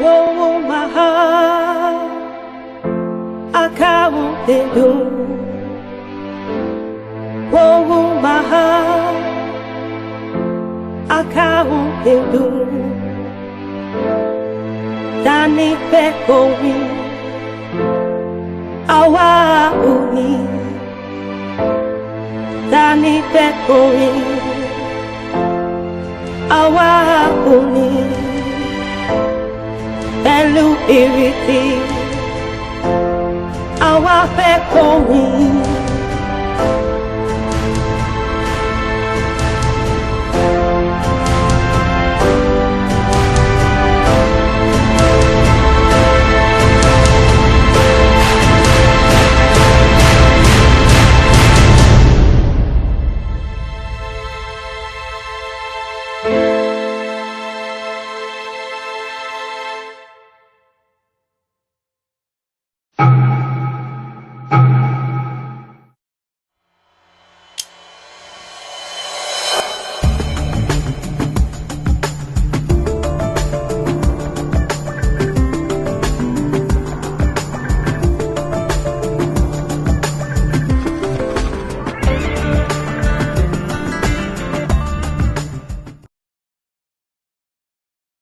Oh, my heart, I can't do. Oh, my heart, I can't do. Dani pekowi, awa uni. Dani pekowi, awa uni. Elu iriti, awa pekowi.